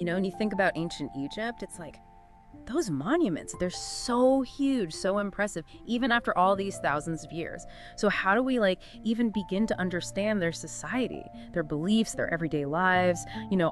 And you think about ancient Egypt, it's like, those monuments, they're so huge, so impressive, even after all these thousands of years. So how do we even begin to understand their society, their beliefs, their everyday lives,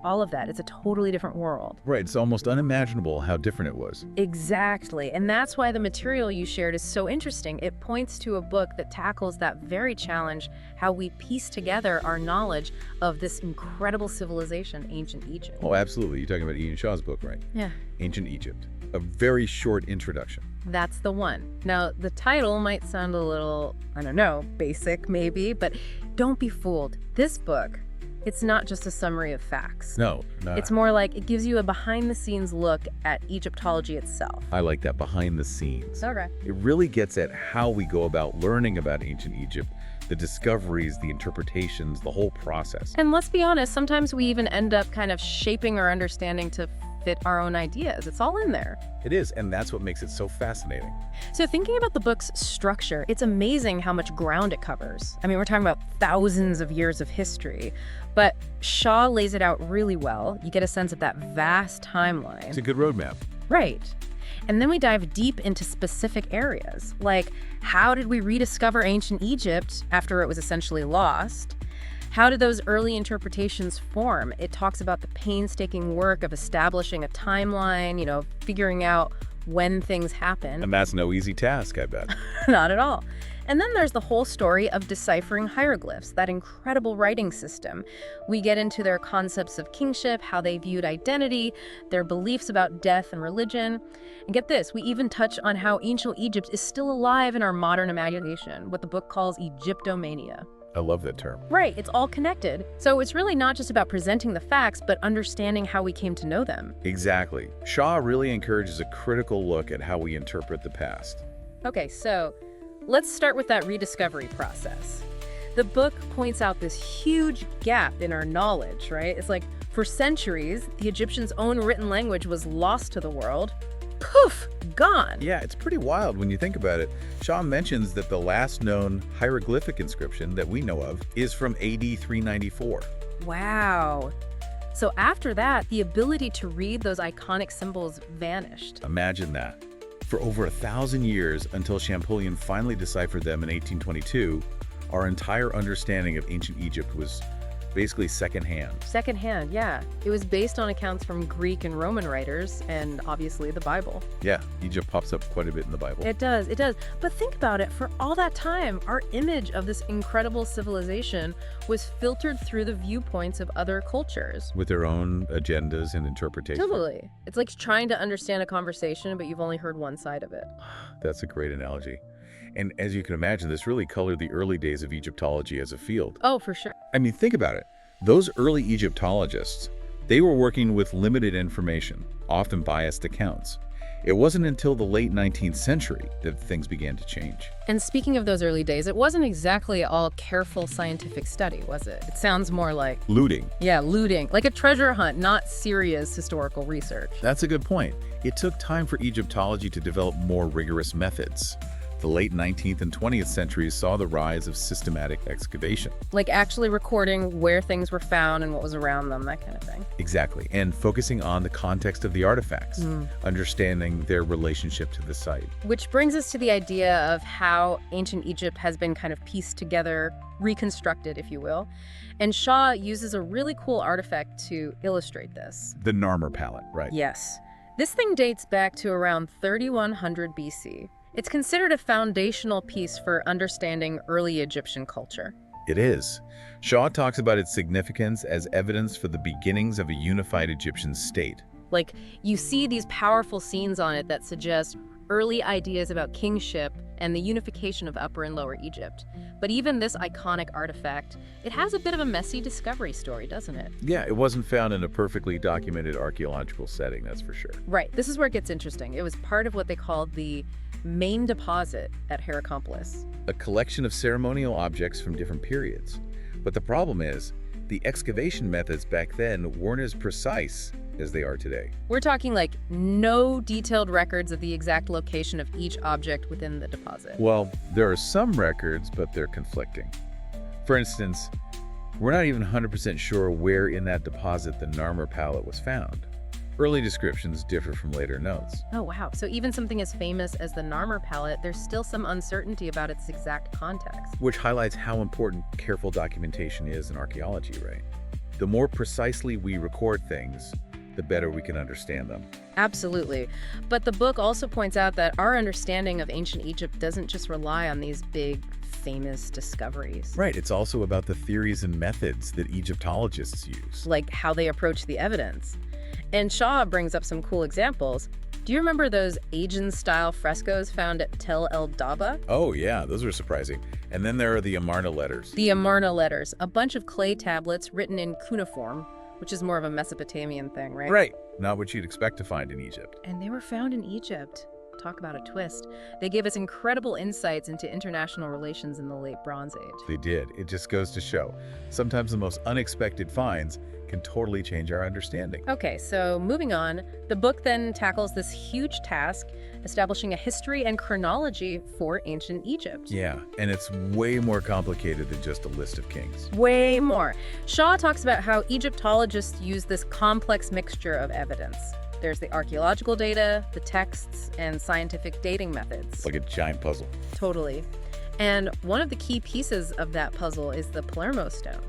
all of that? It's a totally different world. Right, it's almost unimaginable how different it was. Exactly, and that's why the material you shared is so interesting. It points to a book that tackles that very challenge, how we piece together our knowledge of this incredible civilization, ancient Egypt. Oh, absolutely. You're talking about Ian Shaw's book, right? Yeah. Ancient Egypt. A very short introduction. That's the one. Now, the title might sound a little, I don't know, basic maybe, but don't be fooled. This book, it's not just a summary of facts. No. It's more like it gives you a behind-the-scenes look at Egyptology itself. I like that, behind the scenes. Okay. It really gets at how we go about learning about ancient Egypt, the discoveries, the interpretations, the whole process. And let's be honest, sometimes we even end up kind of shaping our understanding to fit our own ideas. It's all in there. It is, and that's what makes it so fascinating. So thinking about the book's structure, it's amazing how much ground it covers. I mean, we're talking about thousands of years of history, but Shaw lays it out really well. You get a sense of that vast timeline. It's a good roadmap. Right. And then we dive deep into specific areas, like how did we rediscover ancient Egypt after it was essentially lost? How did those early interpretations form? It talks about the painstaking work of establishing a timeline, figuring out when things happen. And that's no easy task, I bet. Not at all. And then there's the whole story of deciphering hieroglyphs, that incredible writing system. We get into their concepts of kingship, how they viewed identity, their beliefs about death and religion. And get this, we even touch on how ancient Egypt is still alive in our modern imagination, what the book calls Egyptomania. I love that term. Right, it's all connected. So it's really not just about presenting the facts, but understanding how we came to know them. Exactly. Shaw really encourages a critical look at how we interpret the past. Okay, so let's start with that rediscovery process. The book points out this huge gap in our knowledge, right? It's like, for centuries, the Egyptians' own written language was lost to the world. Poof, gone. Yeah, it's pretty wild when you think about it. Shaw mentions that the last known hieroglyphic inscription that we know of is from AD 394. Wow. So after that, the ability to read those iconic symbols vanished. Imagine that. For over 1,000 years, until Champollion finally deciphered them in 1822, our entire understanding of ancient Egypt was basically secondhand. Secondhand, yeah. It was based on accounts from Greek and Roman writers, and obviously the Bible. Yeah, Egypt pops up quite a bit in the Bible. It does. But think about it, for all that time, our image of this incredible civilization was filtered through the viewpoints of other cultures. With their own agendas and interpretations. Totally. It's like trying to understand a conversation, but you've only heard one side of it. That's a great analogy. And as you can imagine, this really colored the early days of Egyptology as a field. Oh, for sure. I mean, think about it. Those early Egyptologists, they were working with limited information, often biased accounts. It wasn't until the late 19th century that things began to change. And speaking of those early days, it wasn't exactly all careful scientific study, was it? It sounds more like... Looting. Yeah, looting. Like a treasure hunt, not serious historical research. That's a good point. It took time for Egyptology to develop more rigorous methods. The late 19th and 20th centuries saw the rise of systematic excavation. Like actually recording where things were found and what was around them, that kind of thing. Exactly, and focusing on the context of the artifacts, understanding their relationship to the site. Which brings us to the idea of how ancient Egypt has been kind of pieced together, reconstructed, if you will. And Shaw uses a really cool artifact to illustrate this. The Narmer palette, right? Yes. This thing dates back to around 3100 BC. It's considered a foundational piece for understanding early Egyptian culture. It is. Shaw talks about its significance as evidence for the beginnings of a unified Egyptian state. Like, you see these powerful scenes on it that suggest early ideas about kingship and the unification of Upper and Lower Egypt. But even this iconic artifact, it has a bit of a messy discovery story, doesn't it? Yeah, it wasn't found in a perfectly documented archaeological setting, that's for sure. Right, this is where it gets interesting. It was part of what they called the main deposit at Hierakonpolis. A collection of ceremonial objects from different periods. But the problem is, the excavation methods back then weren't as precise as they are today. We're talking like no detailed records of the exact location of each object within the deposit. Well, there are some records, but they're conflicting. For instance, we're not even 100% sure where in that deposit the Narmer palette was found. Early descriptions differ from later notes. Oh, wow. So even something as famous as the Narmer palette, there's still some uncertainty about its exact context. Which highlights how important careful documentation is in archaeology, right? The more precisely we record things, the better we can understand them. Absolutely. But the book also points out that our understanding of ancient Egypt doesn't just rely on these big, famous discoveries. Right, it's also about the theories and methods that Egyptologists use. Like how they approach the evidence. And Shaw brings up some cool examples. Do you remember those Aegean-style frescoes found at Tel el-Daba? Oh yeah, those are surprising. And then there are the Amarna letters. The Amarna letters, a bunch of clay tablets written in cuneiform, which is more of a Mesopotamian thing, right? Right, not what you'd expect to find in Egypt. And they were found in Egypt. Talk about a twist. They gave us incredible insights into international relations in the late Bronze Age. They did. It just goes to show. Sometimes the most unexpected finds can totally change our understanding. Okay, so moving on, the book then tackles this huge task, establishing a history and chronology for ancient Egypt. Yeah, and it's way more complicated than just a list of kings. Way more. Shaw talks about how Egyptologists use this complex mixture of evidence. There's the archaeological data, the texts, and scientific dating methods. It's like a giant puzzle. Totally. And one of the key pieces of that puzzle is the Palermo stone.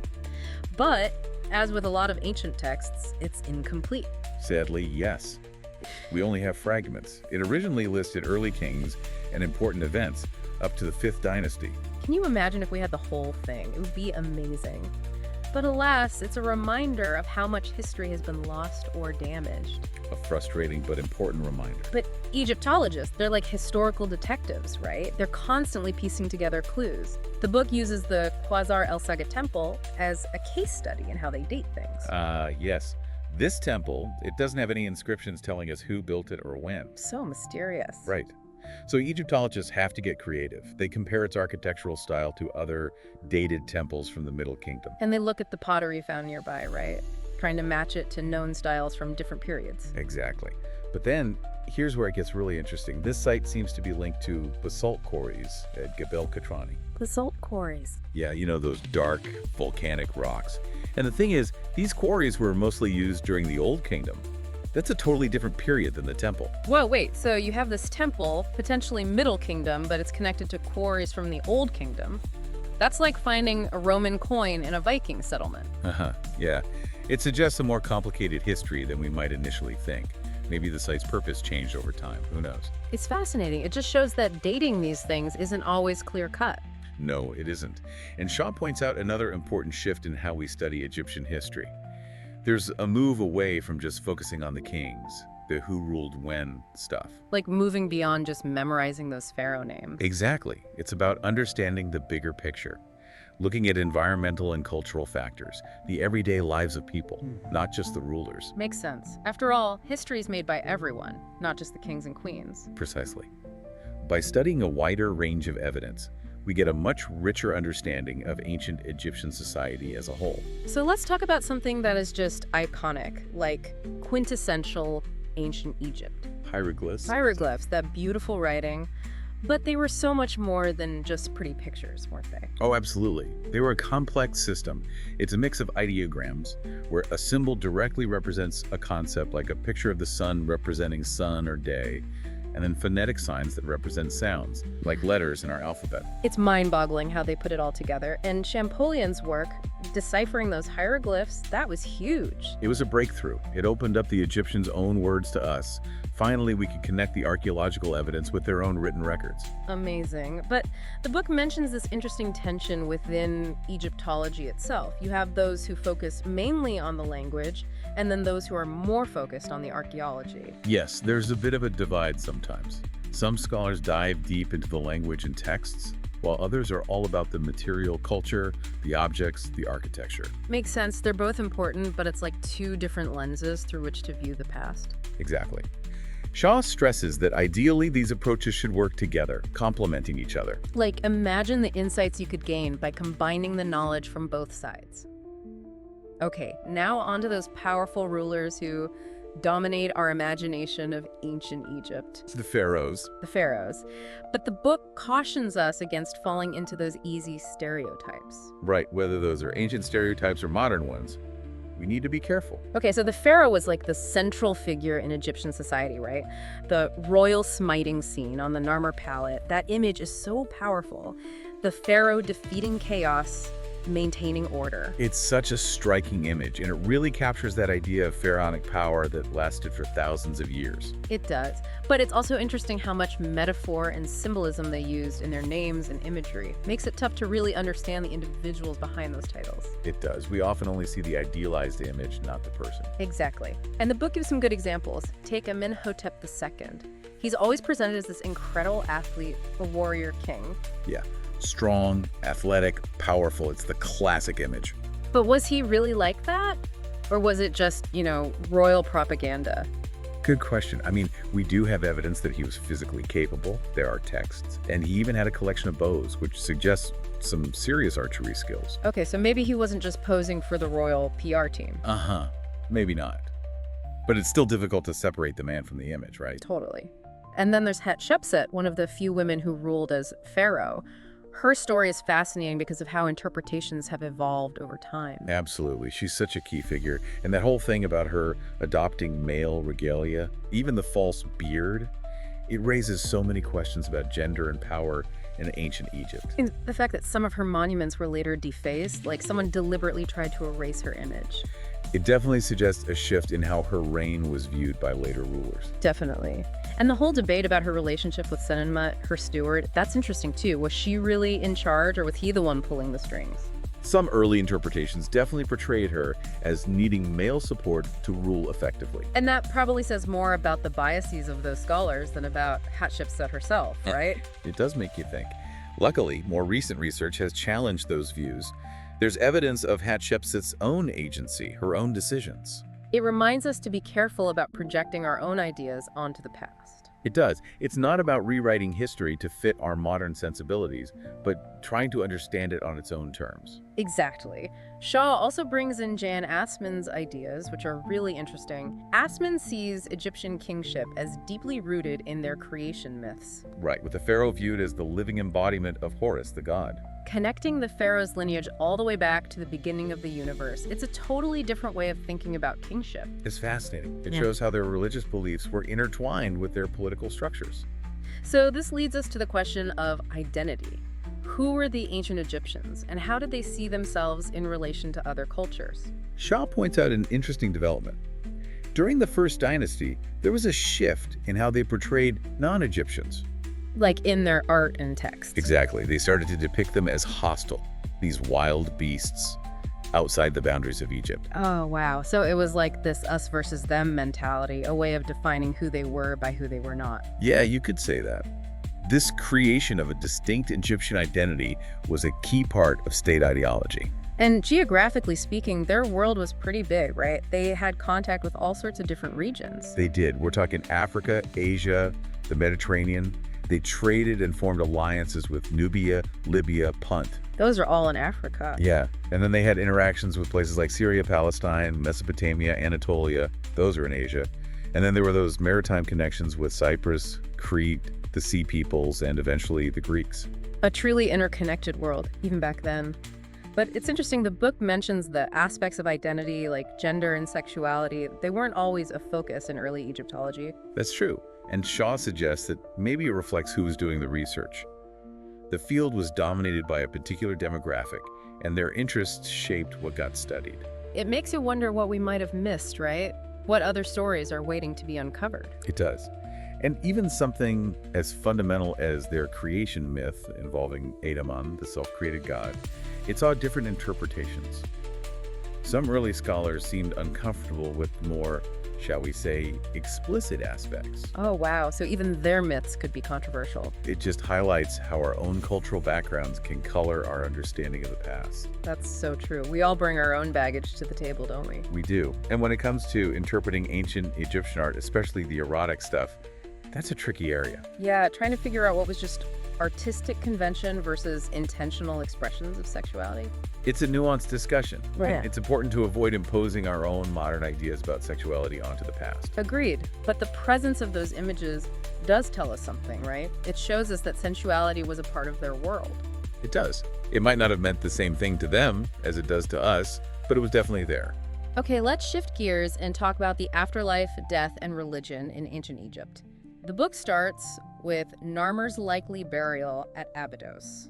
But, as with a lot of ancient texts, it's incomplete. Sadly, yes. We only have fragments. It originally listed early kings and important events up to the 5th dynasty. Can you imagine if we had the whole thing? It would be amazing. But alas, it's a reminder of how much history has been lost or damaged. A frustrating but important reminder. But Egyptologists, they're like historical detectives, right? They're constantly piecing together clues. The book uses the Quasar El Saga temple as a case study in how they date things. Yes. This temple, it doesn't have any inscriptions telling us who built it or when. So mysterious. Right. So Egyptologists have to get creative. They compare its architectural style to other dated temples from the Middle Kingdom. And they look at the pottery found nearby, right? Trying to match it to known styles from different periods. Exactly. But then, here's where it gets really interesting. This site seems to be linked to basalt quarries at Gebel Katrani. Basalt quarries. Yeah, you know, those dark, volcanic rocks. And the thing is, these quarries were mostly used during the Old Kingdom. That's a totally different period than the temple. Whoa, wait, so you have this temple, potentially Middle Kingdom, but it's connected to quarries from the Old Kingdom. That's like finding a Roman coin in a Viking settlement. Yeah. It suggests a more complicated history than we might initially think. Maybe the site's purpose changed over time. Who knows? It's fascinating. It just shows that dating these things isn't always clear-cut. No, it isn't. And Shaw points out another important shift in how we study Egyptian history. There's a move away from just focusing on the kings, the who ruled when stuff. Like moving beyond just memorizing those pharaoh names. Exactly. It's about understanding the bigger picture, looking at environmental and cultural factors, the everyday lives of people, not just the rulers. Makes sense. After all, history is made by everyone, not just the kings and queens. Precisely. By studying a wider range of evidence, we get a much richer understanding of ancient Egyptian society as a whole. So let's talk about something that is just iconic, like quintessential ancient Egypt. Hieroglyphs. Hieroglyphs, that beautiful writing. But they were so much more than just pretty pictures, weren't they? Oh, absolutely. They were a complex system. It's a mix of ideograms, where a symbol directly represents a concept, like a picture of the sun representing sun or day, and then phonetic signs that represent sounds, like letters in our alphabet. It's mind-boggling how they put it all together. And Champollion's work, deciphering those hieroglyphs, that was huge. It was a breakthrough. It opened up the Egyptians' own words to us. Finally, we could connect the archaeological evidence with their own written records. Amazing. But the book mentions this interesting tension within Egyptology itself. You have those who focus mainly on the language, and then those who are more focused on the archaeology. Yes, there's a bit of a divide sometimes. Some scholars dive deep into the language and texts, while others are all about the material culture, the objects, the architecture. Makes sense. They're both important, but it's like two different lenses through which to view the past. Exactly. Shaw stresses that ideally these approaches should work together, complementing each other. Like, imagine the insights you could gain by combining the knowledge from both sides. Okay, now onto those powerful rulers who dominate our imagination of ancient Egypt. The pharaohs. The pharaohs. But the book cautions us against falling into those easy stereotypes. Right, whether those are ancient stereotypes or modern ones. We need to be careful. Okay, so the pharaoh was like the central figure in Egyptian society, right? The royal smiting scene on the Narmer palette, that image is so powerful. The pharaoh defeating chaos, maintaining order. It's such a striking image, and it really captures that idea of pharaonic power that lasted for thousands of years. It does. But it's also interesting how much metaphor and symbolism they used in their names and imagery. Makes it tough to really understand the individuals behind those titles. It does. We often only see the idealized image, not the person. Exactly. And the book gives some good examples. Take Amenhotep II. He's always presented as this incredible athlete, a warrior king. Yeah. Strong, athletic, powerful. It's the classic image. But was he really like that? Or was it just, royal propaganda? Good question. I mean, we do have evidence that he was physically capable. There are texts. And he even had a collection of bows, which suggests some serious archery skills. Okay, so maybe he wasn't just posing for the royal PR team. Uh-huh. Maybe not. But it's still difficult to separate the man from the image, right? Totally. And then there's Hatshepsut, one of the few women who ruled as pharaoh. Her story is fascinating because of how interpretations have evolved over time. Absolutely. She's such a key figure. And that whole thing about her adopting male regalia, even the false beard, it raises so many questions about gender and power in ancient Egypt. And the fact that some of her monuments were later defaced, like someone deliberately tried to erase her image. It definitely suggests a shift in how her reign was viewed by later rulers. Definitely. And the whole debate about her relationship with Senenmut, her steward, that's interesting too. Was she really in charge, or was he the one pulling the strings? Some early interpretations definitely portrayed her as needing male support to rule effectively. And that probably says more about the biases of those scholars than about Hatshepsut herself, right? It does make you think. Luckily, more recent research has challenged those views. There's evidence of Hatshepsut's own agency, her own decisions. It reminds us to be careful about projecting our own ideas onto the past. It does. It's not about rewriting history to fit our modern sensibilities, but trying to understand it on its own terms. Exactly. Shaw also brings in Jan Assmann's ideas, which are really interesting. Assmann sees Egyptian kingship as deeply rooted in their creation myths. Right, with the pharaoh viewed as the living embodiment of Horus, the god. Connecting the pharaoh's lineage all the way back to the beginning of the universe, it's a totally different way of thinking about kingship. It's fascinating. It shows how their religious beliefs were intertwined with their political structures. So this leads us to the question of identity. Who were the ancient Egyptians, and how did they see themselves in relation to other cultures? Shaw points out an interesting development. During the First Dynasty, there was a shift in how they portrayed non-Egyptians. Like in their art and text. Exactly. They started to depict them as hostile, these wild beasts outside the boundaries of Egypt. Oh, wow. So it was like this us versus them mentality, a way of defining who they were by who they were not. Yeah, you could say that. This creation of a distinct Egyptian identity was a key part of state ideology. And geographically speaking, their world was pretty big, right? They had contact with all sorts of different regions. They did. We're talking Africa, Asia, the Mediterranean. They traded and formed alliances with Nubia, Libya, Punt. Those are all in Africa. Yeah, and then they had interactions with places like Syria, Palestine, Mesopotamia, Anatolia. Those are in Asia. And then there were those maritime connections with Cyprus, Crete, the Sea Peoples, and eventually the Greeks. A truly interconnected world, even back then. But it's interesting, the book mentions the aspects of identity like gender and sexuality. They weren't always a focus in early Egyptology. That's true. And Shaw suggests that maybe it reflects who was doing the research. The field was dominated by a particular demographic, and their interests shaped what got studied. It makes you wonder what we might have missed, right? What other stories are waiting to be uncovered? It does. And even something as fundamental as their creation myth involving Adaman, the self-created god, it saw different interpretations. Some early scholars seemed uncomfortable with more, shall we say, explicit aspects. Oh, wow. So even their myths could be controversial. It just highlights how our own cultural backgrounds can color our understanding of the past. That's so true. We all bring our own baggage to the table, don't we? We do. And when it comes to interpreting ancient Egyptian art, especially the erotic stuff, that's a tricky area. Yeah, trying to figure out what was just artistic convention versus intentional expressions of sexuality. It's a nuanced discussion. Right. It's important to avoid imposing our own modern ideas about sexuality onto the past. Agreed. But the presence of those images does tell us something, right? It shows us that sensuality was a part of their world. It does. It might not have meant the same thing to them as it does to us, but it was definitely there. Okay, let's shift gears and talk about the afterlife, death, and religion in ancient Egypt. The book starts with Narmer's likely burial at Abydos.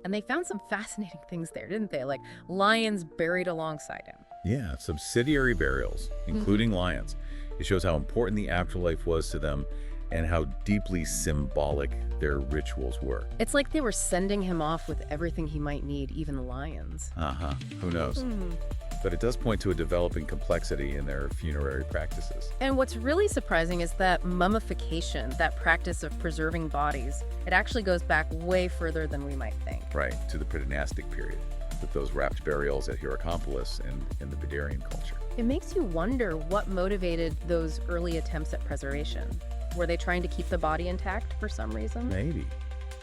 And they found some fascinating things there, didn't they? Like lions buried alongside him. Yeah, subsidiary burials, including lions. It shows how important the afterlife was to them and how deeply symbolic their rituals were. It's like they were sending him off with everything he might need, even the lions. Who knows? But it does point to a developing complexity in their funerary practices. And what's really surprising is that mummification, that practice of preserving bodies, it actually goes back way further than we might think. Right, to the pre-dynastic period, with those wrapped burials at Hierakonpolis and in the Bedarian culture. It makes you wonder what motivated those early attempts at preservation. Were they trying to keep the body intact for some reason? Maybe.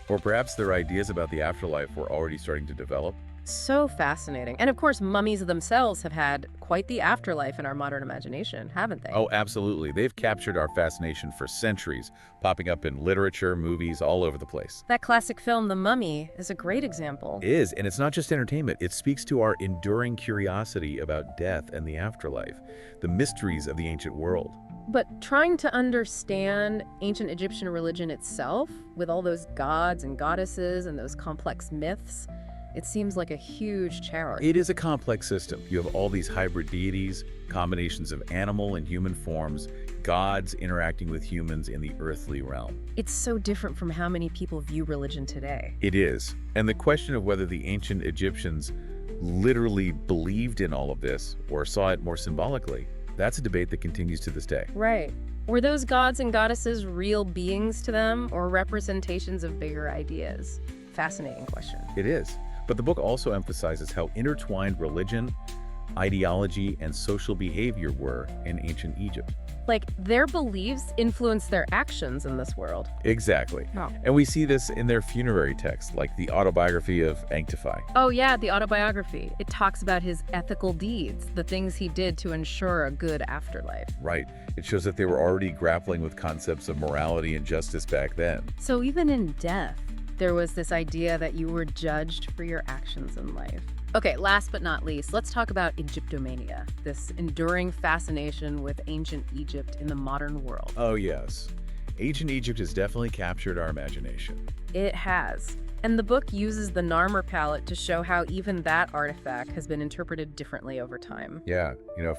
Or perhaps their ideas about the afterlife were already starting to develop. So fascinating. And of course, mummies themselves have had quite the afterlife in our modern imagination, haven't they? Oh, absolutely. They've captured our fascination for centuries, popping up in literature, movies, all over the place. That classic film, The Mummy, is a great example. It is, and it's not just entertainment. It speaks to our enduring curiosity about death and the afterlife, the mysteries of the ancient world. But trying to understand ancient Egyptian religion itself, with all those gods and goddesses and those complex myths, it seems like a huge challenge. It is a complex system. You have all these hybrid deities, combinations of animal and human forms, gods interacting with humans in the earthly realm. It's so different from how many people view religion today. It is. And the question of whether the ancient Egyptians literally believed in all of this or saw it more symbolically, that's a debate that continues to this day. Right. Were those gods and goddesses real beings to them or representations of bigger ideas? Fascinating question. It is. But the book also emphasizes how intertwined religion, ideology, and social behavior were in ancient Egypt. Like, their beliefs influence their actions in this world. Exactly. Oh. And we see this in their funerary texts, like the autobiography of Anctify. Oh yeah, the autobiography. It talks about his ethical deeds, the things he did to ensure a good afterlife. Right. It shows that they were already grappling with concepts of morality and justice back then. So even in death, there was this idea that you were judged for your actions in life. Okay, last but not least, let's talk about Egyptomania, this enduring fascination with ancient Egypt in the modern world. Oh, yes. Ancient Egypt has definitely captured our imagination. It has. And the book uses the Narmer palette to show how even that artifact has been interpreted differently over time. Yeah,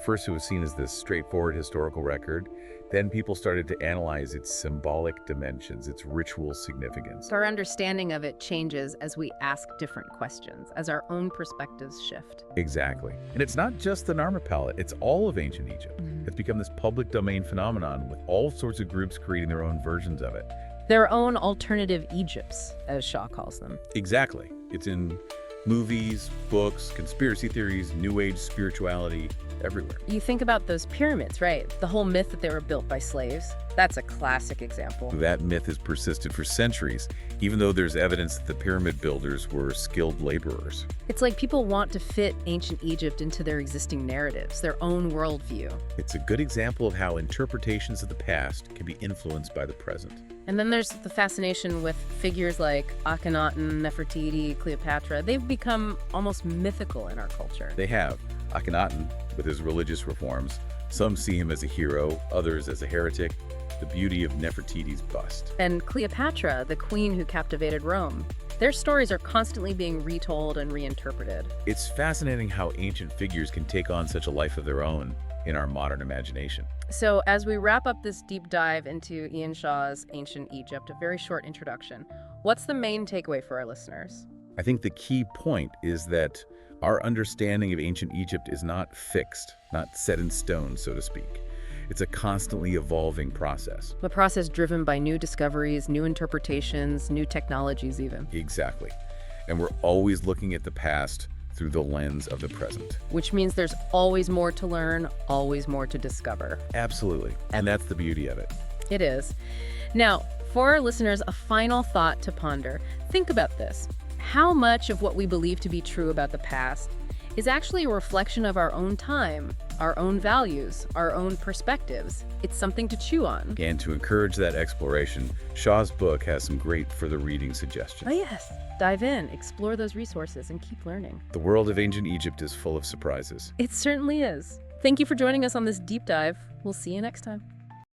first it was seen as this straightforward historical record. Then people started to analyze its symbolic dimensions, its ritual significance. Our understanding of it changes as we ask different questions, as our own perspectives shift. Exactly. And it's not just the Narmer palette, it's all of ancient Egypt. It's become this public domain phenomenon with all sorts of groups creating their own versions of it. Their own alternative Egypts, as Shaw calls them. Exactly. It's in movies, books, conspiracy theories, New Age spirituality, everywhere. You think about those pyramids, right? The whole myth that they were built by slaves. That's a classic example. That myth has persisted for centuries, even though there's evidence that the pyramid builders were skilled laborers. It's like people want to fit ancient Egypt into their existing narratives, their own worldview. It's a good example of how interpretations of the past can be influenced by the present. And then there's the fascination with figures like Akhenaten, Nefertiti, Cleopatra. They've become almost mythical in our culture. They have. Akhenaten, with his religious reforms, some see him as a hero, others as a heretic. The beauty of Nefertiti's bust. And Cleopatra, the queen who captivated Rome. Their stories are constantly being retold and reinterpreted. It's fascinating how ancient figures can take on such a life of their own in our modern imagination. So as we wrap up this deep dive into Ian Shaw's Ancient Egypt, a very short introduction, what's the main takeaway for our listeners? I think the key point is that our understanding of ancient Egypt is not fixed, not set in stone, so to speak. It's a constantly evolving process. A process driven by new discoveries, new interpretations, new technologies even. Exactly. And we're always looking at the past through the lens of the present. Which means there's always more to learn, always more to discover. Absolutely. And that's the beauty of it. It is. Now, for our listeners, a final thought to ponder. Think about this. How much of what we believe to be true about the past is actually a reflection of our own time, our own values, our own perspectives? It's something to chew on. And to encourage that exploration, Shaw's book has some great further reading suggestions. Oh yes, dive in, explore those resources, and keep learning. The world of ancient Egypt is full of surprises. It certainly is. Thank you for joining us on this deep dive. We'll see you next time.